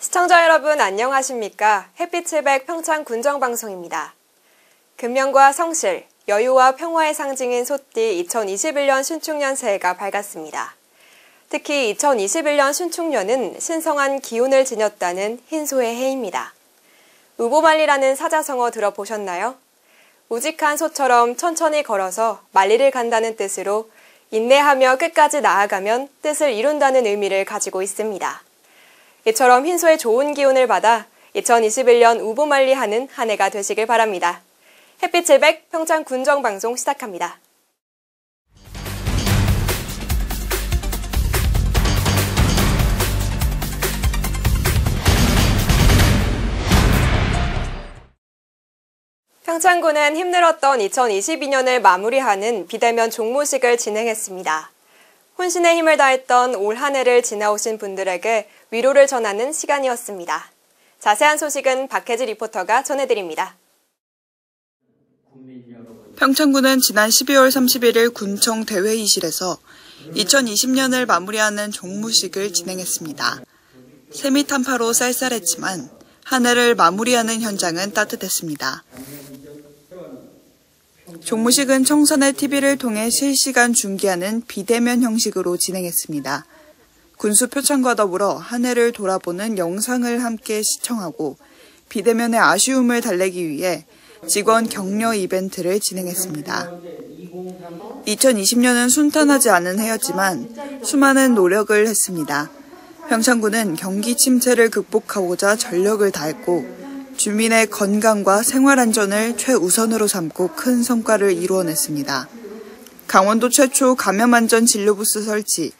시청자 여러분 안녕하십니까? 햇빛의 백 평창 군정방송입니다. 근면과 성실, 여유와 평화의 상징인 소띠 2021년 신축년 새해가 밝았습니다. 특히 2021년 신축년은 신성한 기운을 지녔다는 흰소의 해입니다. 우보말리라는 사자성어 들어보셨나요? 우직한 소처럼 천천히 걸어서 만리를 간다는 뜻으로 인내하며 끝까지 나아가면 뜻을 이룬다는 의미를 가지고 있습니다. 이처럼 흰소의 좋은 기운을 받아 2021년 우보말리하는 한 해가 되시길 바랍니다. 햇빛의 백 평창 군정방송 시작합니다. 평창군은 힘들었던 2022년을 마무리하는 비대면 종무식을 진행했습니다. 혼신의 힘을 다했던 올 한 해를 지나오신 분들에게 위로를 전하는 시간이었습니다. 자세한 소식은 박혜지 리포터가 전해드립니다. 평창군은 지난 12월 31일 군청 대회의실에서 2020년을 마무리하는 종무식을 진행했습니다. 세미 탄파로 쌀쌀했지만 한 해를 마무리하는 현장은 따뜻했습니다. 종무식은 청선의 TV를 통해 실시간 중계하는 비대면 형식으로 진행했습니다. 군수 표창과 더불어 한 해를 돌아보는 영상을 함께 시청하고 비대면의 아쉬움을 달래기 위해 직원 격려 이벤트를 진행했습니다. 2020년은 순탄하지 않은 해였지만 수많은 노력을 했습니다. 평창군은 경기 침체를 극복하고자 전력을 다했고 주민의 건강과 생활안전을 최우선으로 삼고 큰 성과를 이루어냈습니다. 강원도 최초 감염안전 진료부스 설치,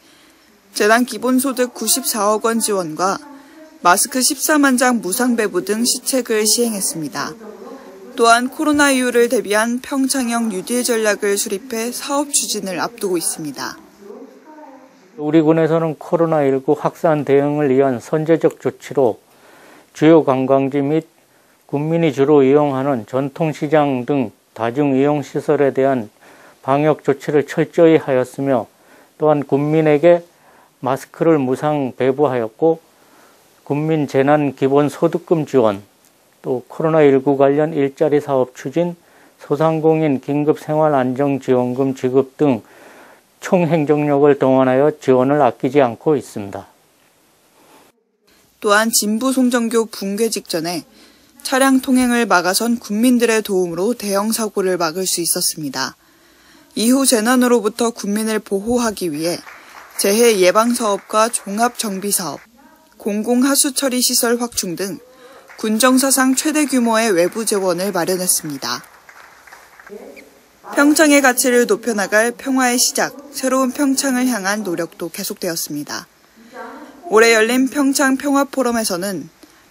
재단 기본소득 94억 원 지원과 마스크 14만 장 무상 배부 등 시책을 시행했습니다. 또한 코로나 이후를 대비한 평창형 뉴딜 전략을 수립해 사업 추진을 앞두고 있습니다. 우리 군에서는 코로나19 확산 대응을 위한 선제적 조치로 주요 관광지 및 군민이 주로 이용하는 전통시장 등 다중이용시설에 대한 방역 조치를 철저히 하였으며 또한 군민에게 마스크를 무상 배부하였고 군민 재난 기본소득금 지원, 또 코로나19 관련 일자리 사업 추진, 소상공인 긴급생활안정지원금 지급 등 총행정력을 동원하여 지원을 아끼지 않고 있습니다. 또한 진부 송정교 붕괴 직전에 차량 통행을 막아선 군민들의 도움으로 대형 사고를 막을 수 있었습니다. 이후 재난으로부터 군민을 보호하기 위해 재해 예방 사업과 종합 정비 사업, 공공 하수 처리 시설 확충 등 군정 사상 최대 규모의 외부 재원을 마련했습니다. 평창의 가치를 높여나갈 평화의 시작, 새로운 평창을 향한 노력도 계속되었습니다. 올해 열린 평창 평화포럼에서는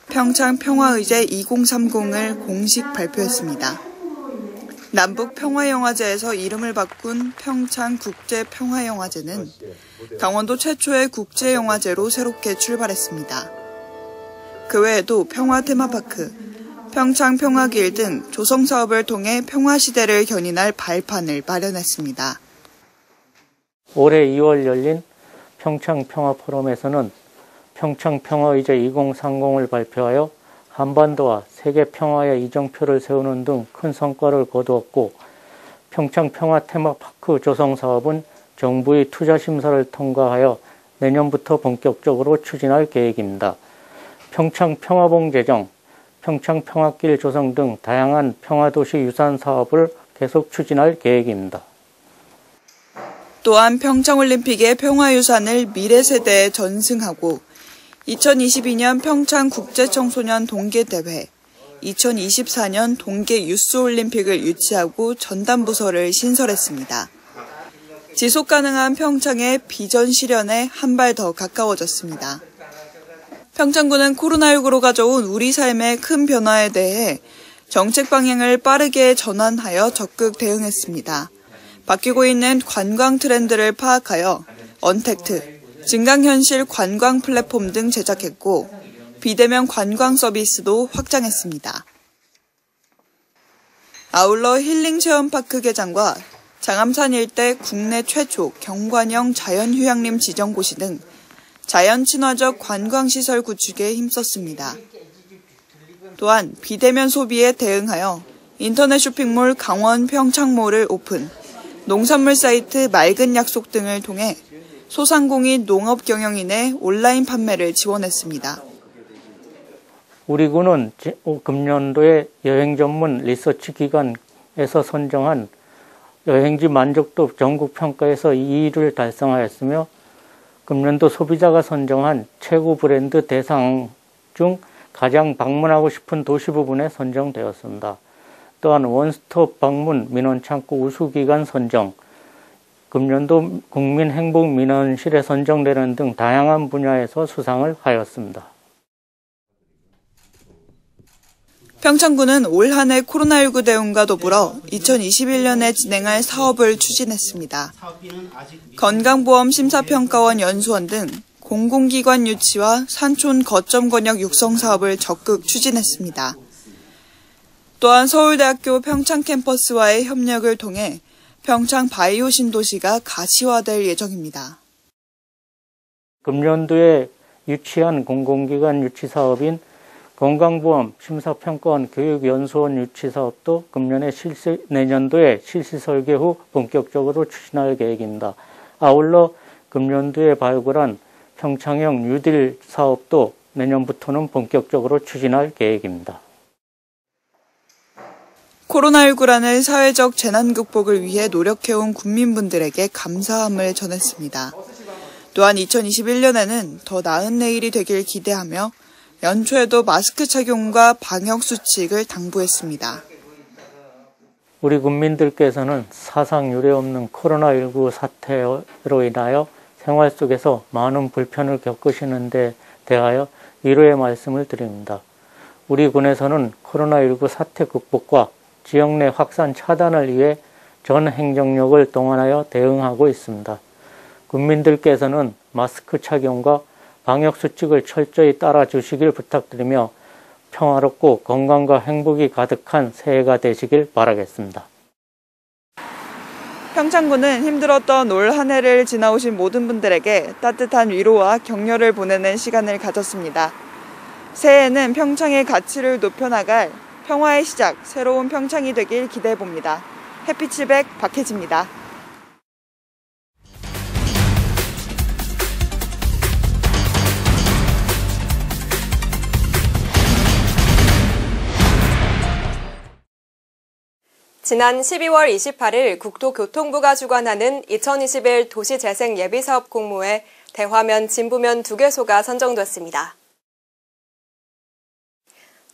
평창 평화의제 2030을 공식 발표했습니다. 남북 평화영화제에서 이름을 바꾼 평창 국제평화영화제는 강원도 최초의 국제영화제로 새롭게 출발했습니다. 그 외에도 평화 테마파크, 평창 평화길 등 조성 사업을 통해 평화시대를 견인할 발판을 마련했습니다. 올해 2월 열린 평창 평화포럼에서는 평창 평화의제 2030을 발표하여 한반도와 세계 평화의 이정표를 세우는 등 큰 성과를 거두었고 평창 평화 테마파크 조성 사업은 정부의 투자 심사를 통과하여 내년부터 본격적으로 추진할 계획입니다. 평창 평화봉 제정, 평창 평화길 조성 등 다양한 평화도시 유산 사업을 계속 추진할 계획입니다. 또한 평창올림픽의 평화유산을 미래세대에 전승하고 2022년 평창 국제청소년 동계대회, 2024년 동계 유스올림픽을 유치하고 전담부서를 신설했습니다. 지속가능한 평창의 비전 실현에 한 발 더 가까워졌습니다. 평창군은 코로나19로 가져온 우리 삶의 큰 변화에 대해 정책 방향을 빠르게 전환하여 적극 대응했습니다. 바뀌고 있는 관광 트렌드를 파악하여 언택트, 증강현실 관광 플랫폼 등 제작했고 비대면 관광 서비스도 확장했습니다. 아울러 힐링체험파크 개장과 장암산 일대 국내 최초 경관형 자연휴양림 지정고시 등 자연 친화적 관광시설 구축에 힘썼습니다. 또한 비대면 소비에 대응하여 인터넷 쇼핑몰 강원 평창몰을 오픈, 농산물 사이트 맑은 약속 등을 통해 소상공인 농업경영인의 온라인 판매를 지원했습니다. 우리 군은 금년도에 여행 전문 리서치 기관에서 선정한 여행지 만족도 전국 평가에서 2위를 달성하였으며 금년도 소비자가 선정한 최고 브랜드 대상 중 가장 방문하고 싶은 도시 부분에 선정되었습니다. 또한 원스톱 방문 민원창구 우수기관 선정, 금년도 국민행복민원실에 선정되는 등 다양한 분야에서 수상을 하였습니다. 평창군은 올 한 해 코로나19 대응과 더불어 2021년에 진행할 사업을 추진했습니다. 건강보험 심사평가원 연수원 등 공공기관 유치와 산촌 거점 권역 육성 사업을 적극 추진했습니다. 또한 서울대학교 평창 캠퍼스와의 협력을 통해 평창 바이오 신도시가 가시화될 예정입니다. 금년도에 유치한 공공기관 유치 사업인 건강보험 심사평가원 교육연수원 유치 사업도 내년도에 실시 설계 후 본격적으로 추진할 계획입니다. 아울러 금년도에 발굴한 평창형 뉴딜 사업도 내년부터는 본격적으로 추진할 계획입니다. 코로나19라는 사회적 재난 극복을 위해 노력해온 국민분들에게 감사함을 전했습니다. 또한 2021년에는 더 나은 내일이 되길 기대하며 연초에도 마스크 착용과 방역 수칙을 당부했습니다. 우리 국민들께서는 사상 유례 없는 코로나19 사태로 인하여 생활 속에서 많은 불편을 겪으시는 데 대하여 위로의 말씀을 드립니다. 우리 군에서는 코로나19 사태 극복과 지역 내 확산 차단을 위해 전 행정력을 동원하여 대응하고 있습니다. 국민들께서는 마스크 착용과 방역수칙을 철저히 따라주시길 부탁드리며 평화롭고 건강과 행복이 가득한 새해가 되시길 바라겠습니다. 평창군은 힘들었던 올 한 해를 지나오신 모든 분들에게 따뜻한 위로와 격려를 보내는 시간을 가졌습니다. 새해에는 평창의 가치를 높여나갈 평화의 시작, 새로운 평창이 되길 기대해봅니다. 햇빛칠백 박혜지입니다. 지난 12월 28일 국토교통부가 주관하는 2021 도시재생 예비사업 공모에 대화면, 진부면 2개소가 선정됐습니다.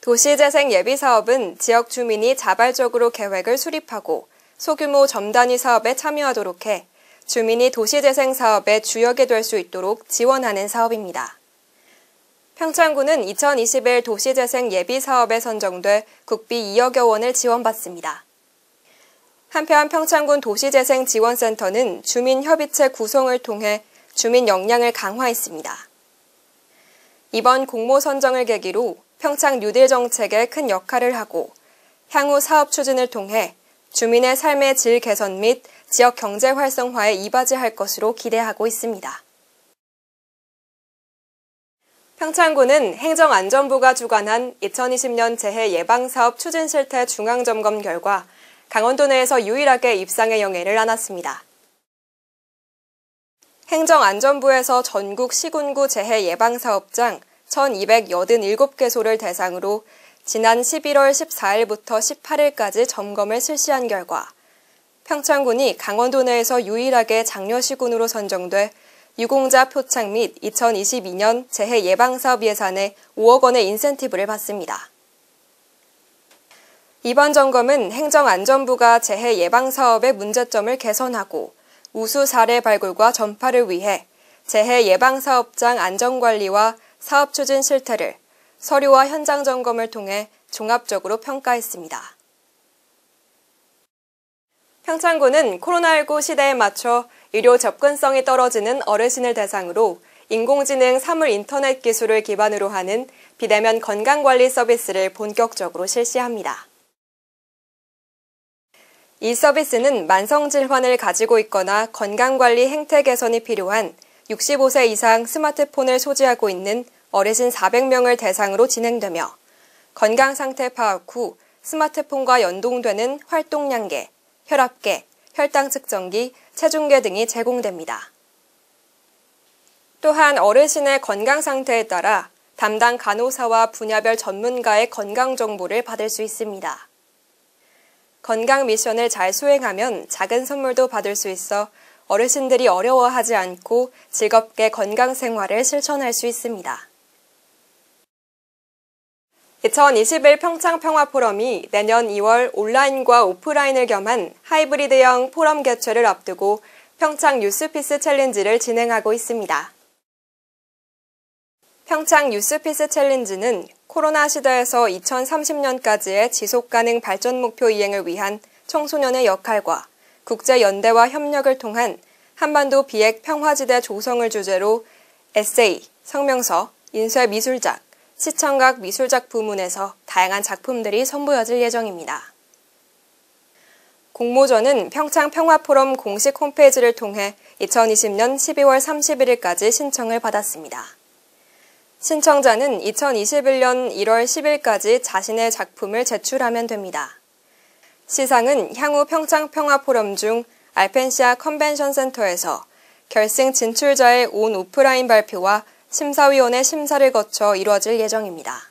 도시재생 예비사업은 지역 주민이 자발적으로 계획을 수립하고 소규모 점단위 사업에 참여하도록 해 주민이 도시재생 사업의 주역이 될 수 있도록 지원하는 사업입니다. 평창군은 2021 도시재생 예비사업에 선정돼 국비 2억여 원을 지원받습니다. 한편 평창군 도시재생지원센터는 주민협의체 구성을 통해 주민 역량을 강화했습니다. 이번 공모 선정을 계기로 평창 뉴딜 정책에 큰 역할을 하고 향후 사업 추진을 통해 주민의 삶의 질 개선 및 지역 경제 활성화에 이바지할 것으로 기대하고 있습니다. 평창군은 행정안전부가 주관한 2020년 재해 예방사업 추진 실태 중앙점검 결과 강원도 내에서 유일하게 입상의 영예를 안았습니다. 행정안전부에서 전국 시군구 재해 예방사업장 1,287개소를 대상으로 지난 11월 14일부터 18일까지 점검을 실시한 결과 평창군이 강원도 내에서 유일하게 장려시군으로 선정돼 유공자 표창 및 2022년 재해 예방사업 예산에 5억 원의 인센티브를 받습니다. 이번 점검은 행정안전부가 재해 예방사업의 문제점을 개선하고 우수 사례 발굴과 전파를 위해 재해 예방사업장 안전관리와 사업 추진 실태를 서류와 현장 점검을 통해 종합적으로 평가했습니다. 평창군은 코로나19 시대에 맞춰 의료 접근성이 떨어지는 어르신을 대상으로 인공지능 사물 인터넷 기술을 기반으로 하는 비대면 건강관리 서비스를 본격적으로 실시합니다. 이 서비스는 만성질환을 가지고 있거나 건강관리 행태 개선이 필요한 65세 이상 스마트폰을 소지하고 있는 어르신 400명을 대상으로 진행되며 건강 상태 파악 후 스마트폰과 연동되는 활동량계, 혈압계, 혈당 측정기, 체중계 등이 제공됩니다. 또한 어르신의 건강 상태에 따라 담당 간호사와 분야별 전문가의 건강 정보를 받을 수 있습니다. 건강 미션을 잘 수행하면 작은 선물도 받을 수 있어 어르신들이 어려워하지 않고 즐겁게 건강 생활을 실천할 수 있습니다. 2021 평창평화포럼이 내년 2월 온라인과 오프라인을 겸한 하이브리드형 포럼 개최를 앞두고 평창 뉴스피스 챌린지를 진행하고 있습니다. 평창 뉴스피스 챌린지는 코로나 시대에서 2030년까지의 지속가능 발전 목표 이행을 위한 청소년의 역할과 국제연대와 협력을 통한 한반도 비핵 평화지대 조성을 주제로 에세이, 성명서, 인쇄미술작, 시청각 미술작 부문에서 다양한 작품들이 선보여질 예정입니다. 공모전은 평창평화포럼 공식 홈페이지를 통해 2020년 12월 31일까지 신청을 받았습니다. 신청자는 2021년 1월 10일까지 자신의 작품을 제출하면 됩니다. 시상은 향후 평창평화포럼 중 알펜시아 컨벤션 센터에서 결승 진출자의 온 오프라인 발표와 심사위원회 심사를 거쳐 이루어질 예정입니다.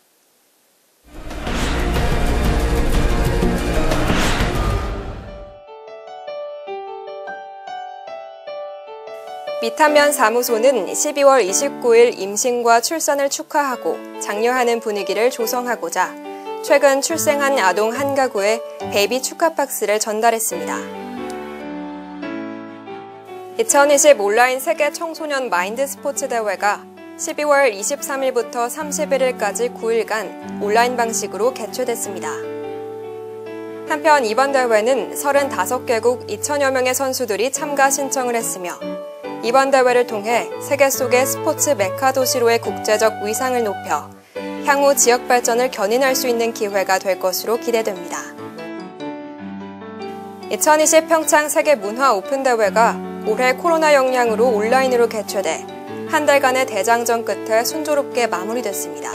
미타면 사무소는 12월 29일 임신과 출산을 축하하고 장려하는 분위기를 조성하고자 최근 출생한 아동 한 가구에 베이비 축하 박스를 전달했습니다. 2020 온라인 세계 청소년 마인드 스포츠 대회가 12월 23일부터 31일까지 9일간 온라인 방식으로 개최됐습니다. 한편 이번 대회는 35개국 2천여 명의 선수들이 참가 신청을 했으며 이번 대회를 통해 세계 속의 스포츠 메카 도시로의 국제적 위상을 높여 향후 지역 발전을 견인할 수 있는 기회가 될 것으로 기대됩니다. 2020 평창 세계 문화 오픈 대회가 올해 코로나 영향으로 온라인으로 개최돼 한 달간의 대장정 끝에 순조롭게 마무리됐습니다.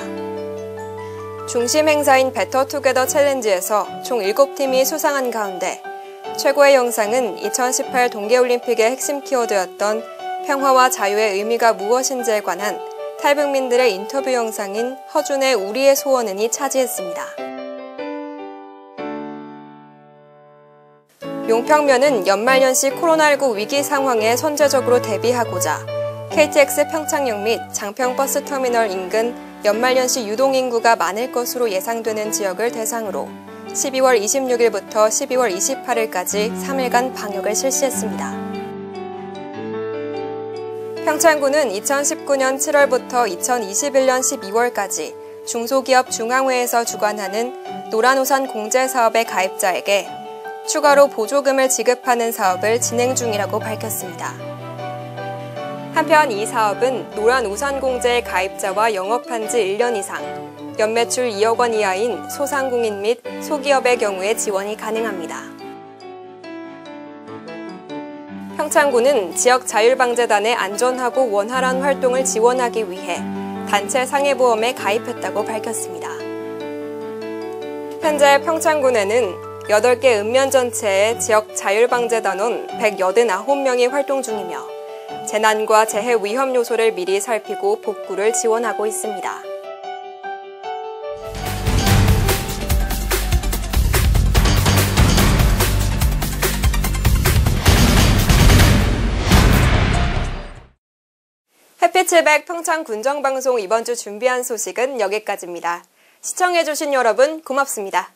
중심 행사인 베터 투게더 챌린지에서 총 7팀이 수상한 가운데 최고의 영상은 2018 동계올림픽의 핵심 키워드였던 평화와 자유의 의미가 무엇인지에 관한 탈북민들의 인터뷰 영상인 허준의 우리의 소원은이 차지했습니다. 용평면은 연말연시 코로나19 위기 상황에 선제적으로 대비하고자 KTX 평창역 및 장평버스터미널 인근 연말연시 유동인구가 많을 것으로 예상되는 지역을 대상으로 12월 26일부터 12월 28일까지 3일간 방역을 실시했습니다. 평창구는 2019년 7월부터 2021년 12월까지 중소기업 중앙회에서 주관하는 노란우산 공제사업의 가입자에게 추가로 보조금을 지급하는 사업을 진행 중이라고 밝혔습니다. 한편 이 사업은 노란우산공제의 가입자와 영업한 지 1년 이상, 연매출 2억 원 이하인 소상공인 및 소기업의 경우에 지원이 가능합니다. 평창구는 지역자율방재단의 안전하고 원활한 활동을 지원하기 위해 단체 상해보험에 가입했다고 밝혔습니다. 현재 평창군에는 8개 읍면전체의 지역자율방재단원 189명이 활동 중이며 재난과 재해 위험 요소를 미리 살피고 복구를 지원하고 있습니다. 해피700 평창 군정방송 이번 주 준비한 소식은 여기까지입니다. 시청해주신 여러분 고맙습니다.